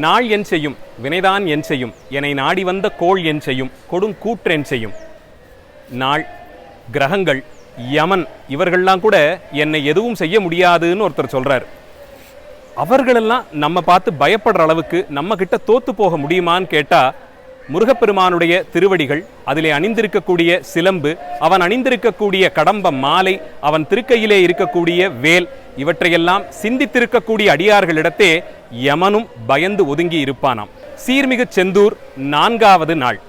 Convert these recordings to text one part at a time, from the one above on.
நாள் என் செய்யும், வினைதான் என் செய்யும், என்னை நாடி வந்த கோள் என் செய்யும், கொடுங்கூற்றென் செய்யும். நாள், கிரகங்கள், யமன் இவர்கள்லாம் கூட என்னை எதுவும் செய்ய முடியாதுன்னு ஒருத்தர் சொல்றார். அவர்களெல்லாம் நம்ம பார்த்து பயப்படுற அளவுக்கு நம்ம கிட்ட தோத்து போக முடியுமான்னு கேட்டா, முருகப்பெருமானுடைய திருவடிகள், அதிலே அணிந்திருக்கக்கூடிய சிலம்பு, அவன் அணிந்திருக்கக்கூடிய கடம்ப மாலை, அவன் திருக்கையிலே இருக்கக்கூடிய வேல், இவற்றையெல்லாம் சிந்தித்திருக்கக்கூடிய அடியார்களிடத்தே யமனும் பயந்து ஒதுங்கி இருப்பானாம். சீர்மிகு செந்தூர் 4வது நாள்.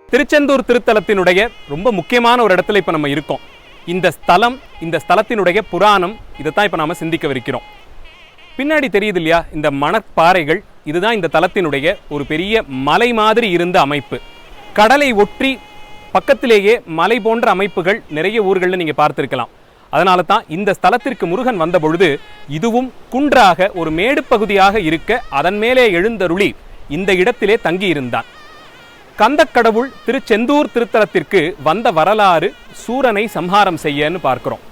திருச்செந்தூர் திருத்தலத்தினுடைய ரொம்ப முக்கியமான ஒரு இடத்துல இப்ப நம்ம இருக்கோம். இந்த ஸ்தலம், இந்த ஸ்தலத்தினுடைய புராணம், இதைத்தான் இப்ப நாம சிந்திக்கவிருக்கிறோம். பின்னாடி தெரியுது இல்லையா, இந்த மணற்பாறைகள், இதுதான் இந்த தலத்தினுடைய ஒரு பெரிய மலை மாதிரி இருந்த அமைப்பு. கடலை ஒற்றி பக்கத்திலேயே மலை போன்ற அமைப்புகள் நிறைய ஊர்களில் நீங்க பார்த்திருக்கலாம். அதனால தான் இந்த ஸ்தலத்திற்கு முருகன் வந்த பொழுது இதுவும் குன்றாக ஒரு மேடு பகுதியாக இருக்க அதன் மேலே எழுந்தருளி இந்த இடத்திலே தங்கியிருந்தான். கந்தக்கடவுள் திருச்செந்தூர் திருத்தலத்திற்கு வந்த வரலாறு சூரனை சம்ஹாரம் செய்யன்னு பார்க்கிறோம்.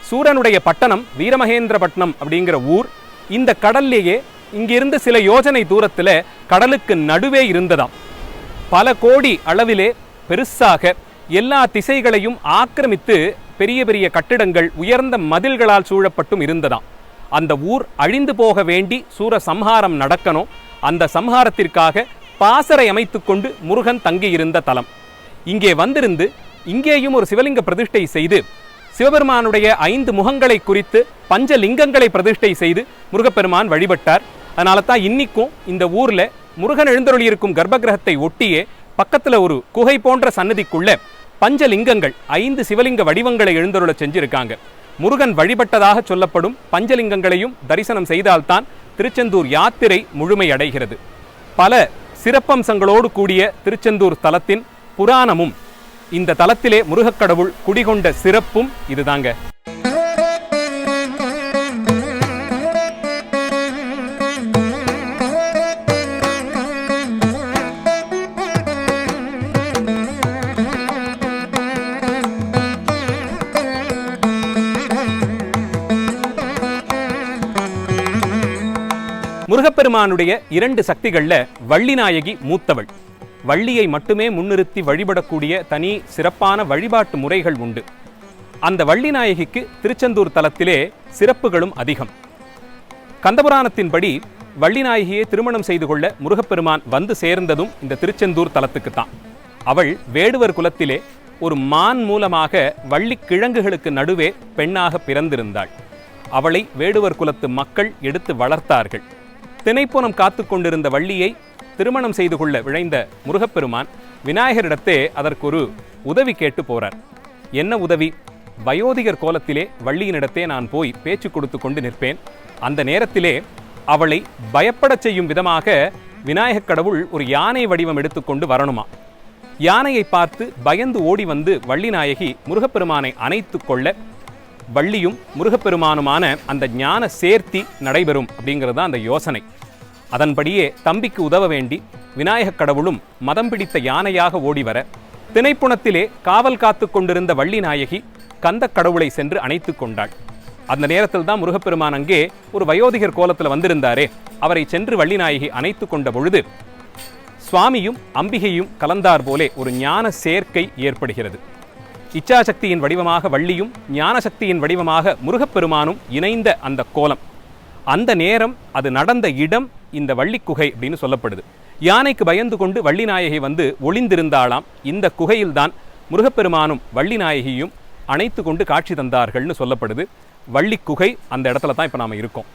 சூரனுடைய பட்டணம் வீரமகேந்திரபட்டினம் அப்படிங்கிற ஊர் இந்த கடல்லேயே இங்கிருந்து சில யோஜனை தூரத்தில் கடலுக்கு நடுவே இருந்ததாம். பல கோடி அளவிலே பெருசாக எல்லா திசைகளையும் ஆக்கிரமித்து பெரிய பெரிய கட்டிடங்கள், உயர்ந்த மதில்களால் சூழப்பட்டும் இருந்ததாம். அந்த ஊர் அழிந்து போக வேண்டி சூர சம்ஹாரம் நடக்கணும். அந்த சம்ஹாரத்திற்காக பாசறை அமைத்துக் கொண்டு முருகன் தங்கியிருந்த தலம். இங்கே வந்திருந்து இங்கேயும் ஒரு சிவலிங்க பிரதிஷ்டை செய்து சிவபெருமானுடைய 5 முகங்களை குறித்து பஞ்சலிங்கங்களை பிரதிஷ்டை செய்து முருகப்பெருமான் வழிபட்டார். அதனால தான் இன்னைக்கும் இந்த ஊர்ல முருகன் எழுந்தருளி இருக்கும் கர்ப்பகிரகத்தை ஒட்டியே பக்கத்துல ஒரு குகை போன்ற சன்னதிக்குள்ள பஞ்சலிங்கங்கள், 5 சிவலிங்க வடிவங்களை எழுந்தருள செஞ்சிருக்காங்க. முருகன் வழிபட்டதாக சொல்லப்படும் பஞ்சலிங்கங்களையும் தரிசனம் செய்தால்தான் திருச்செந்தூர் யாத்திரை முழுமை அடைகிறது. பல சிறப்பம்சங்களோடு கூடிய திருச்செந்தூர் தலத்தின் புராணமும் இந்த தலத்திலே முருகக்கடவுள் குடிகொண்ட சிறப்பும் இதுதாங்க. முருகப்பெருமானுடைய 2 சக்திகள்ல வள்ளிநாயகி மூத்தவள். வள்ளியை மட்டுமே முன்னிறுத்தி வழிபடக்கூடிய தனி சிறப்பான வழிபாட்டு முறைகள் உண்டு. அந்த வள்ளிநாயகிக்கு திருச்செந்தூர் தலத்திலே சிறப்புகளும் அதிகம். கந்தபுராணத்தின்படி வள்ளிநாயகியை திருமணம் செய்து கொள்ள முருகப்பெருமான் வந்து சேர்ந்ததும் இந்த திருச்செந்தூர் தலத்துக்குத்தான். அவள் வேடுவர் குலத்திலே ஒரு மான் மூலமாக வள்ளி கிழங்குகளுக்கு நடுவே பெண்ணாக பிறந்திருந்தாள். அவளை வேடுவர் குலத்து மக்கள் எடுத்து வளர்த்தார்கள். தினைப்புனம் காத்து கொண்டிருந்த வள்ளியை திருமணம் செய்து கொள்ள விழைந்த முருகப்பெருமான் விநாயகரிடத்தே அதற்கு ஒரு உதவி கேட்டு போறார். என்ன உதவி? வயோதிகர் கோலத்திலே வள்ளியினிடத்தே நான் போய் பேச்சு கொடுத்து கொண்டு நிற்பேன். அந்த நேரத்திலே அவளை பயப்படச் செய்யும் விதமாக விநாயகக் கடவுள் ஒரு யானை வடிவம் எடுத்துக்கொண்டு வரணுமா. யானையை பார்த்து பயந்து ஓடி வந்து வள்ளி நாயகி முருகப்பெருமானை அணைத்து கொள்ள வள்ளியும் முருகப்பெருமானுமான அந்த ஞான சேர்த்தி நடைபெறும் அப்படிங்கிறது தான் அந்த யோசனை. அதன்படியே தம்பிக்கு உதவ வேண்டி விநாயகக் கடவுளும் மதம் பிடித்த யானையாக ஓடிவர தினைப்புணத்திலே காவல் காத்து கொண்டிருந்த வள்ளி நாயகி கந்த கடவுளை சென்று அணைத்து கொண்டாள். அந்த நேரத்தில் தான் முருகப்பெருமான் அங்கே ஒரு வயோதிகர் கோலத்தில் வந்திருந்தாரே, அவரை சென்று வள்ளி நாயகி அணைத்து கொண்ட பொழுது சுவாமியும் அம்பிகையும் கலந்தார் போலே ஒரு ஞான சேர்க்கை ஏற்படுகிறது. இச்சாசக்தியின் வடிவமாக வள்ளியும் ஞான சக்தியின் வடிவமாக முருகப்பெருமானும் இணைந்த அந்த கோலம், அந்த நேரம், அது நடந்த இடம் இந்த வள்ளி குகை அப்படின்னு சொல்லப்படுது. யானைக்கு பயந்து கொண்டு வள்ளி நாயகி வந்து ஒளிந்திருந்தாளாம். இந்த குகையில்தான் முருகப்பெருமானும் வள்ளி நாயகியும் அணைத்து கொண்டு காட்சி தந்தார்கள்னு சொல்லப்படுது. வள்ளி குகை அந்த இடத்துல தான் இப்ப நாம இருக்கோம்.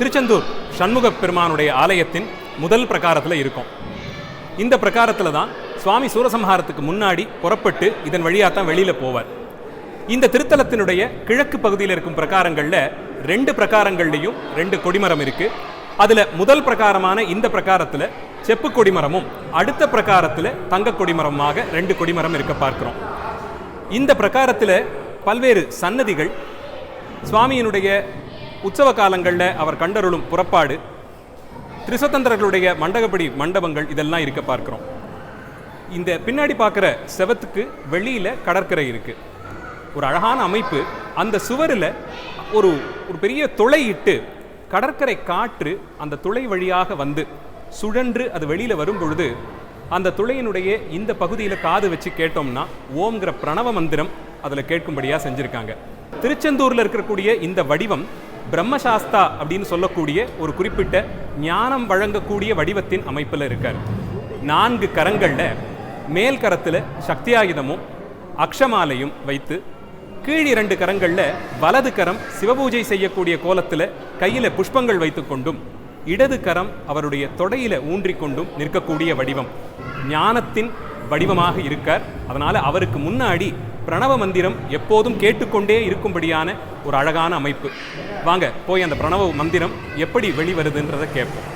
திருச்செந்தூர் சண்முக பெருமானுடைய ஆலயத்தின் முதல் பிரகாரத்தில் இருக்கும். இந்த பிரகாரத்தில் தான் சுவாமி சூரசம்ஹாரத்துக்கு முன்னாடி புறப்பட்டு இதன் வழியாக தான் வெளியில் போவார். இந்த திருத்தலத்தினுடைய கிழக்கு பகுதியில் இருக்கும் பிரகாரங்களில் 2 பிரகாரங்கள்லையும் 2 கொடிமரம் இருக்குது. அதில் முதல் பிரகாரமான இந்த பிரகாரத்தில் செப்பு கொடிமரமும் அடுத்த பிரகாரத்தில் தங்க கொடிமரமாக 2 கொடிமரம் இருக்க பார்க்கிறோம். இந்த பிரகாரத்தில் பல்வேறு சன்னதிகள், சுவாமியினுடைய உற்சவ காலங்களில் அவர் கண்டருளும் புறப்பாடு, திரிசதந்திரர்களுடைய மண்டகப்படி மண்டபங்கள் இதெல்லாம் இருக்க பார்க்கிறோம். இந்த பின்னாடி பார்க்குற செவத்துக்கு வெளியில் கடற்கரை இருக்குது. ஒரு அழகான அமைப்பு. அந்த சுவரில் ஒரு பெரிய துளை இட்டு கடற்கரை காற்று அந்த துளை வழியாக வந்து சுழன்று அது வெளியில் வரும் பொழுது அந்த துளையினுடைய இந்த பகுதியில் காது வச்சு கேட்டோம்னா ஓம்ங்கிற பிரணவ மந்திரம் அதில் கேட்கும்படியாக செஞ்சுருக்காங்க. திருச்செந்தூரில் இருக்கக்கூடிய இந்த வடிவம் பிரம்மசாஸ்தா அப்படின்னு சொல்லக்கூடிய ஒரு குறிப்பிட்ட ஞானம் வழங்கக்கூடிய வடிவத்தின் அமைப்பில் இருக்கார். 4 கரங்களில் மேல் கரத்தில் சக்தியாயுதமும் அக்ஷமாலையும் வைத்து, கீழ் 2 கரங்களில் வலது கரம் சிவபூஜை செய்யக்கூடிய கோலத்தில் கையில் புஷ்பங்கள் வைத்து கொண்டும், இடது கரம் அவருடைய தொடையில் ஊன்றிக்கொண்டும் நிற்கக்கூடிய வடிவம் ஞானத்தின் வடிவமாக இருக்கார். அதனால் அவருக்கு முன்னாடி பிரணவ மந்திரம் எப்போதும் கேட்டுக்கொண்டே இருக்கும்படியான ஒரு அழகான அமைப்பு. வாங்க போய் அந்த பிரணவ மந்திரம் எப்படி வெளிவருதுன்றதை கேட்போம்.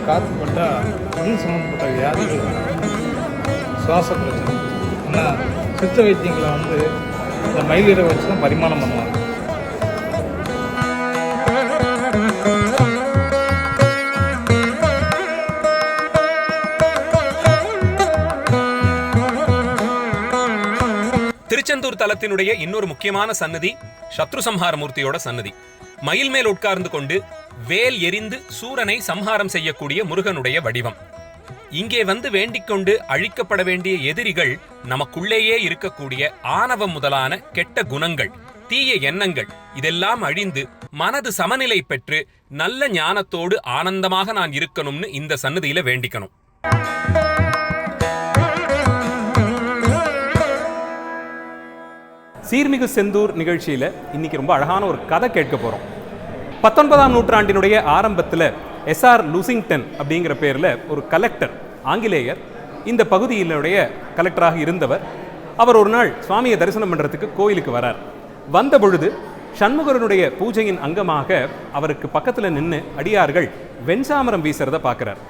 காற்றுப்பட்டா உடல் சம்மந்தப்பட்ட வியாதிகள், சுவாச பிரச்சனை. ஆனால் சித்த வைத்தியங்களை இந்த மயிலிரை வச்சு தான் பரிமாணம் பண்ணுவாங்க. திருச்செந்தூர் தலத்தினுடைய இன்னொரு முக்கியமான சன்னதி சத்ருசம்ஹார மூர்த்தியோட சன்னதி. மயில் மேல் உட்கார்ந்து கொண்டு வேல் எரிந்து சூரனை சம்ஹாரம் செய்யக்கூடிய முருகனுடைய வடிவம். இங்கே வந்து வேண்டிக் கொண்டு அழிக்கப்பட வேண்டிய எதிரிகள் நமக்குள்ளேயே இருக்கக்கூடிய ஆணவம் முதலான கெட்ட குணங்கள், தீய எண்ணங்கள் இதெல்லாம் அழிந்து மனது சமநிலை பெற்று நல்ல ஞானத்தோடு ஆனந்தமாக நான் இருக்கணும்னு இந்த சன்னதியில வேண்டிக்கணும். சீர்மிகு செந்தூர் நிகழ்ச்சியில இன்னைக்கு ரொம்ப அழகான ஒரு கதை கேட்க போறோம். 19ஆம் நூற்றாண்டினுடைய ஆரம்பத்தில் எஸ்ஆர் லூசிங்டன் அப்படிங்கிற பேரில் ஒரு கலெக்டர், ஆங்கிலேயர், இந்த பகுதியினுடைய கலெக்டராக இருந்தவர். அவர் ஒரு நாள் சுவாமியை தரிசனம் பண்ணுறதுக்கு கோயிலுக்கு வரார். வந்த பொழுது சண்முகரனுடைய பூஜையின் அங்கமாக அவருக்கு பக்கத்தில் நின்று அடியார்கள் வெண்சாமரம் வீசுறதை பார்க்குறார்.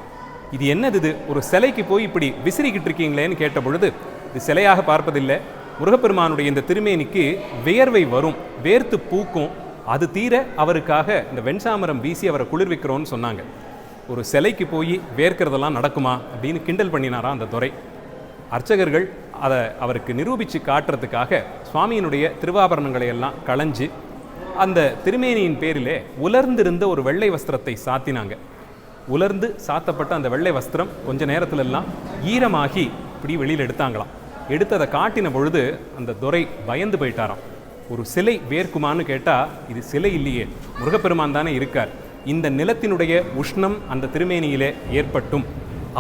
இது என்னது, இது ஒரு சிலைக்கு போய் இப்படி விசிறிக்கிட்டு இருக்கீங்களேன்னு கேட்ட பொழுது, இது சிலையாக பார்ப்பதில்லை, முருகப்பெருமானுடைய இந்த திருமேனிக்கு வியர்வை வரும், வேர்த்து பூக்கும், அது தீர அவருக்காக இந்த வெண்சாமரம் வீசி அவரை குளிர்விக்கிறோன்னு சொன்னாங்க. ஒரு சிலைக்கு போய் வேர்க்கிறதெல்லாம் நடக்குமா அப்படின்னு கிண்டல் பண்ணினாரா அந்த துரை. அர்ச்சகர்கள் அதை அவருக்கு நிரூபித்து காட்டுறதுக்காக சுவாமியினுடைய திருவாபரணங்களை எல்லாம் களைஞ்சு அந்த திருமேனியின் பேரிலே உலர்ந்திருந்த ஒரு வெள்ளை வஸ்திரத்தை சாத்தினாங்க. உலர்ந்து சாத்தப்பட்ட அந்த வெள்ளை வஸ்திரம் கொஞ்ச நேரத்துல எல்லாம் ஈரமாகி இப்படி வெளியில் எடுத்தாங்களாம். எடுத்து அதை காட்டின பொழுது அந்த துரை பயந்து போயிட்டாராம். ஒரு சிலை வேர்க்குமான்னு கேட்டால் இது சிலை இல்லையே, முருகப்பெருமான் தானே இருக்கார். இந்த நிலத்தினுடைய உஷ்ணம் அந்த திருமேனியிலே ஏற்பட்டும்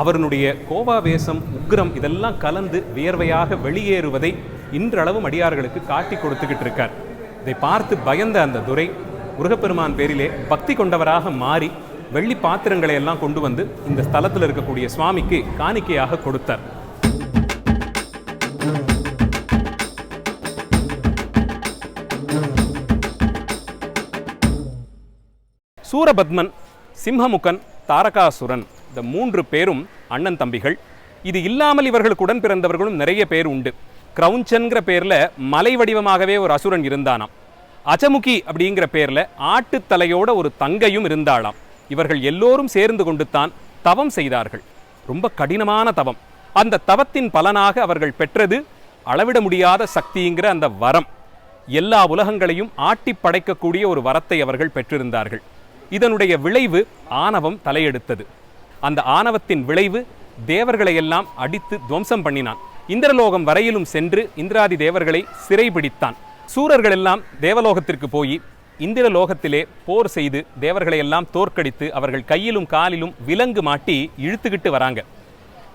அவருடைய கோபாவேசம், உக்ரம் இதெல்லாம் கலந்து வியர்வையாக வெளியேறுவதை இன்றளவும் அடியார்களுக்கு காட்டி கொடுத்துக்கிட்டு இருக்கார். இதை பார்த்து பயந்த அந்த துரை முருகப்பெருமான் பேரிலே பக்தி கொண்டவராக மாறி வெள்ளி பாத்திரங்களை எல்லாம் கொண்டு வந்து இந்த ஸ்தலத்தில் இருக்கக்கூடிய சுவாமிக்கு காணிக்கையாக கொடுத்தார். சூரபத்மன், சிம்ஹமுகன், தாரகாசுரன் இந்த 3 பேரும் அண்ணன் தம்பிகள். இது இல்லாமல் இவர்களுக்கு உடன் பிறந்தவர்களும் நிறைய பேர் உண்டு. கிரௌஞ்சன்கிற பேர்ல மலை வடிவமாகவே ஒரு அசுரன் இருந்தானாம். அஜமுகி அப்படிங்கிற பேர்ல ஆட்டுத்தலையோட ஒரு தங்கையும் இருந்தாளாம். இவர்கள் எல்லோரும் சேர்ந்து கொண்டு தான் தவம் செய்தார்கள். ரொம்ப கடினமான தவம். அந்த தவத்தின் பலனாக அவர்கள் பெற்றது அளவிட முடியாத சக்திங்கிற அந்த வரம். எல்லா உலகங்களையும் ஆட்டி படைக்கக்கூடிய ஒரு வரத்தை அவர்கள் பெற்றிருந்தார்கள். இதனுடைய விளைவு ஆணவம் தலையெடுத்தது. அந்த ஆணவத்தின் விளைவு தேவர்களை எல்லாம் அடித்து துவம்சம் பண்ணினான். இந்திரலோகம் வரையிலும் சென்று இந்திராதி தேவர்களை சிறைபிடித்தான். சூரர்கள் எல்லாம் தேவலோகத்திற்கு போய் இந்திரலோகத்திலே போர் செய்து தேவர்களை எல்லாம் தோற்கடித்து அவர்கள் கையிலும் காலிலும் விலங்கு மாட்டி இழுத்துக்கிட்டு வராங்க.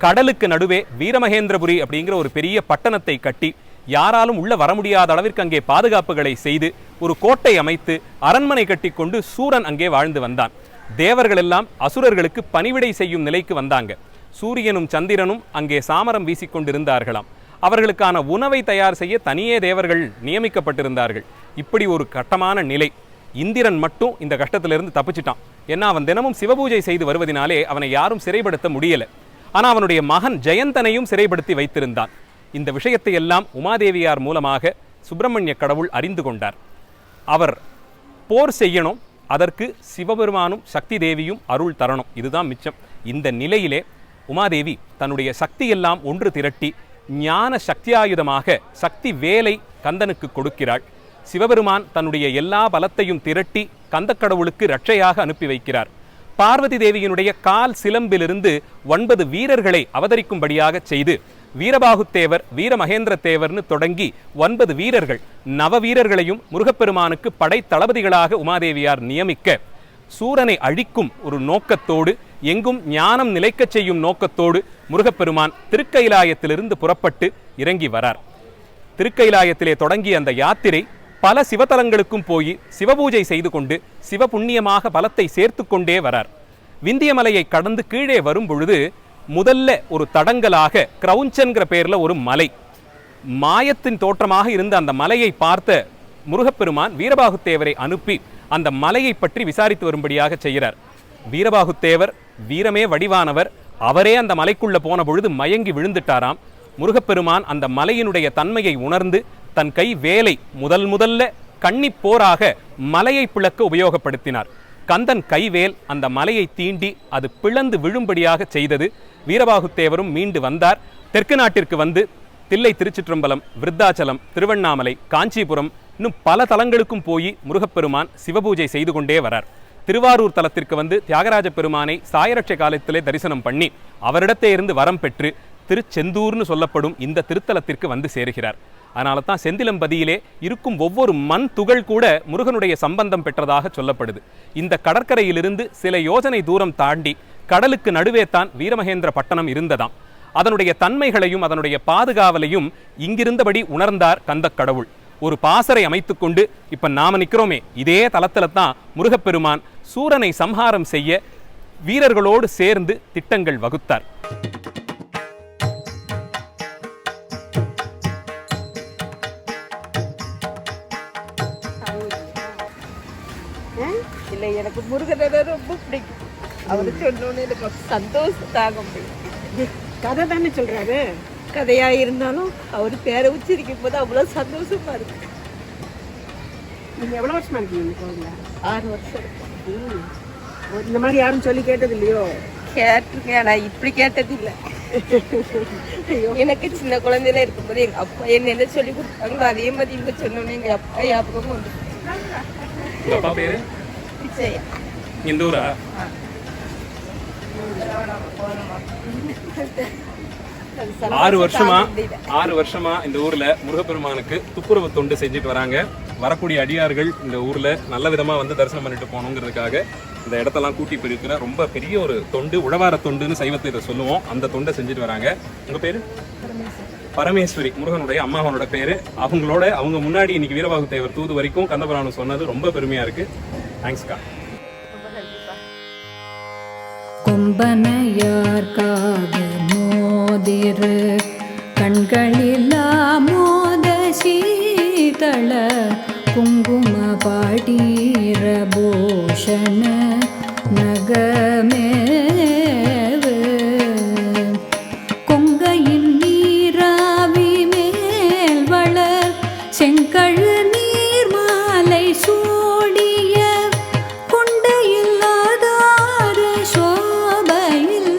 கடலுக்கு நடுவே வீரமகேந்திரபுரி அப்படிங்கிற ஒரு பெரிய பட்டணத்தை கட்டி யாராலும் உள்ள வர முடியாத அளவிற்கு அங்கே பாதுகாப்புகளை செய்து ஒரு கோட்டை அமைத்து அரண்மனை கட்டி கொண்டு சூரன் அங்கே வாழ்ந்து வந்தான். தேவர்கள் எல்லாம் அசுரர்களுக்கு பணிவிடை செய்யும் நிலைக்கு வந்தாங்க. சூரியனும் சந்திரனும் அங்கே சாமரம் வீசிக்கொண்டிருந்தார்களாம். அவர்களுக்கான உணவை தயார் செய்ய தனியே தேவர்கள் நியமிக்கப்பட்டிருந்தார்கள். இப்படி ஒரு கட்டமான நிலை. இந்திரன் மட்டும் இந்த கஷ்டத்திலிருந்து தப்பிச்சிட்டான். ஏன்னா அவன் தினமும் சிவபூஜை செய்து வருவதனாலே அவனை யாரும் சிறைப்படுத்த முடியல. ஆனால் அவனுடைய மகன் ஜெயந்தனையும் சிறைப்படுத்தி வைத்திருந்தான். இந்த விஷயத்தை எல்லாம் உமாதேவியார் மூலமாக சுப்பிரமணிய கடவுள் அறிந்து கொண்டார். அவர் போர் செய்யணும், அதற்கு சிவபெருமானும் சக்தி தேவியும் அருள் தரணும், இதுதான் மிச்சம். இந்த நிலையிலே உமாதேவி தன்னுடைய சக்தியெல்லாம் ஒன்று திரட்டி ஞான சக்தியாயுதமாக சக்தி வேலை கந்தனுக்கு கொடுக்கிறாள். சிவபெருமான் தன்னுடைய எல்லா பலத்தையும் திரட்டி கந்தக்கடவுளுக்கு இரட்சையாக அனுப்பி வைக்கிறார். பார்வதி தேவியினுடைய கால் சிலம்பிலிருந்து 9 வீரர்களை அவதரிக்கும்படியாக செய்து வீரபாகுத்தேவர் வீரமகேந்திர தேவர்னு தொடங்கி 9 வீரர்கள் நவ வீரர்களையும் முருகப்பெருமானுக்கு படை தளபதிகளாக உமாதேவியார் நியமிக்க சூரனை அழிக்கும் ஒரு நோக்கத்தோடு எங்கும் ஞானம் நிலைக்கச் செய்யும் நோக்கத்தோடு முருகப்பெருமான் திருக்கைலாயத்திலிருந்து புறப்பட்டு இறங்கி வரார். திருக்கைலாயத்திலே தொடங்கிய அந்த யாத்திரை பல சிவத்தலங்களுக்கும் போய் சிவபூஜை செய்து கொண்டு சிவபுண்ணியமாக பலத்தை சேர்த்து கொண்டே வரார். விந்தியமலையை கடந்து கீழே வரும் பொழுது முதல்ல ஒரு தடங்கலாக கிரவுஞ்சன்கிற பேர்ல ஒரு மலை, மாயத்தின் தோற்றமாக இருந்த அந்த மலையை பார்த்த முருகப்பெருமான் வீரபாகுத்தேவரை அனுப்பி அந்த மலையை பற்றி விசாரித்து வரும்படியாக செய்கிறார். வீரபாகுத்தேவர் வீரமே வடிவானவர். அவரே அந்த மலைக்குள்ள போன பொழுது மயங்கி விழுந்துட்டாராம். முருகப்பெருமான் அந்த மலையினுடைய தன்மையை உணர்ந்து தன் கை வேலை முதல்ல கன்னிப்போராக மலையை பிளக்க உபயோகப்படுத்தினார். கந்தன் கைவேல் அந்த மலையை தீண்டி அது பிளந்து விழும்படியாக செய்தது. வீரபாகுத்தேவரும் மீண்டு வந்தார். தெற்கு நாட்டிற்கு வந்து தில்லை திருச்சிற்றம்பலம், விருத்தாச்சலம், திருவண்ணாமலை, காஞ்சிபுரம் இன்னும் பல தலங்களுக்கும் போய் முருகப்பெருமான் சிவபூஜை செய்து கொண்டே வரார். திருவாரூர் தலத்திற்கு வந்து தியாகராஜ பெருமானை சாயரட்சை காலத்திலே தரிசனம் பண்ணி அவரிடத்தே இருந்து வரம் பெற்று திருச்செந்தூர்னு சொல்லப்படும் இந்த திருத்தலத்திற்கு வந்து சேருகிறார். அதனால தான் செந்திலம்பதியிலே இருக்கும் ஒவ்வொரு மண் துகள் கூட முருகனுடைய சம்பந்தம் பெற்றதாக சொல்லப்படுது. இந்த கடற்கரையிலிருந்து சில யோஜனை தூரம் தாண்டி கடலுக்கு நடுவே தான் வீரமகேந்திர பட்டணம் இருந்ததாம். அதனுடைய தன்மைகளையும் அதனுடைய பாதுகாவலையும் இங்கிருந்தபடி உணர்ந்தார் கந்தக்கடவுள். ஒரு பாசறை அமைத்து கொண்டு இப்ப நாம நிற்கிறோமே இதே தலத்துல தான் முருகப்பெருமான் சூரனை சம்ஹாரம் செய்ய வீரர்களோடு சேர்ந்து திட்டங்கள் வகுத்தார். இல்லை, எனக்கு முருகனை ரொம்ப பிடிக்கும். அவரு சொன்னோன்னு எனக்கு சந்தோஷம் தாங்க முடியும். கதை தானே சொல்றாரு. கதையா இருந்தாலும் அவர் பேரை உச்சரிக்கும் போது அவ்வளவு சந்தோஷமா இருக்கு. நீங்க எவ்வளவு வருஷமா இருக்கீங்க இந்த கோவில்ல? 6 வருஷம் இருக்கும். இந்த மாதிரி யாரும் சொல்லி கேட்டது இல்லையோ? கேட்டிருக்கேன், நான் இப்படி கேட்டது இல்லை. எனக்கு சின்ன குழந்தையில இருக்கும்போது எங்க அப்பா என்ன சொல்லி கொடுத்தாங்களோ அதே மாதிரி இங்க சொன்னோன்னே எங்க அப்பா ஞாபகம் வந்து. அப்பா பேரு விஜயா. இந்த ஊரா? 6 வருஷமா இந்த ஊர்ல முருகப்பெருமானுக்கு துப்புரவு தொண்டு செஞ்சுட்டு வராங்க. வரக்கூடிய அடியார்கள் இந்த ஊர்ல நல்ல விதமா வந்து தரிசனம் பண்ணிட்டு போகணுங்கிறதுக்காக இந்த இடத்தெல்லாம் கூட்டி போயிருக்கிற ரொம்ப பெரிய ஒரு தொண்டு, உழவார தொண்டுன்னு சைவத்தை இதை சொல்லுவோம். அந்த தொண்டை செஞ்சுட்டு வராங்க. உங்க பேரு? பரமேஸ்வரி, முருகனுடைய அம்மாவனோட பேரு. அவங்க முன்னாடி இன்னைக்கு வீரபாகுத்தேவர் தூது வரைக்கும் கந்தபுராணம் சொன்னது ரொம்ப பெருமையா இருக்கு. தேங்க்ஸ்க்கா. கொம்பனையார்காக மோதிரு கண்களிலா மோத சீதள குங்கும பாடீர பூஷண நகமேவு கொங்கையின் நீராவி மேல் வளர் செங்கழு நீர் மாலை சூடிய கொண்டையில்லாதார சோபையில்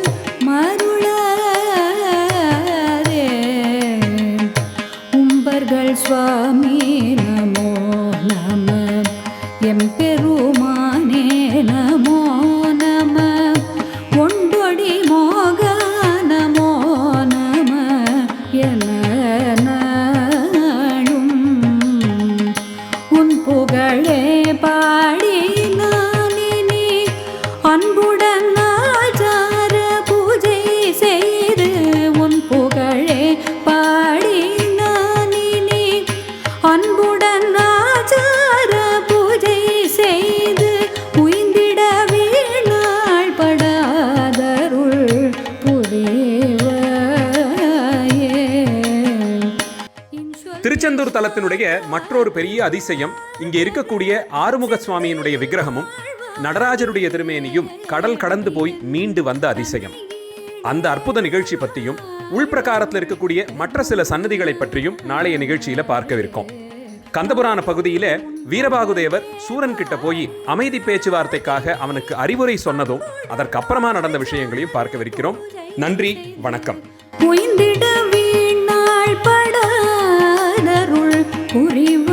மருளரே உம்பர்கள் சுவாமி நமோ நம எம்பெருமானே நமோ நம ஒண்டொடி மோகன திருச்செந்தூர் தலத்தினுடைய மற்றொரு பெரிய அதிசயம் இங்கே இருக்கக்கூடிய ஆறுமுக சுவாமியினுடைய விக்கிரகமும் நடராஜருடைய திருமேனியும் கடல் கடந்து போய் மீண்டு வந்த அதிசயம். அந்த அற்புத நிகழ்ச்சி பற்றியும் உள்பிரகாரத்தில் இருக்கக்கூடிய மற்ற சில சன்னதிகளை பற்றியும் நாளைய நிகழ்ச்சியில பார்க்கவிருக்கோம். கந்தபுராண பகுதியில வீரபாகுதேவர் சூரன் கிட்ட போய் அமைதி பேச்சுவார்த்தைக்காக அவனுக்கு அறிவுரை சொன்னதும் அதற்கப்புறமா நடந்த விஷயங்களையும் பார்க்கவிருக்கிறோம். நன்றி, வணக்கம். உய்ந்திட வீணாள் படாதருள் புரிவு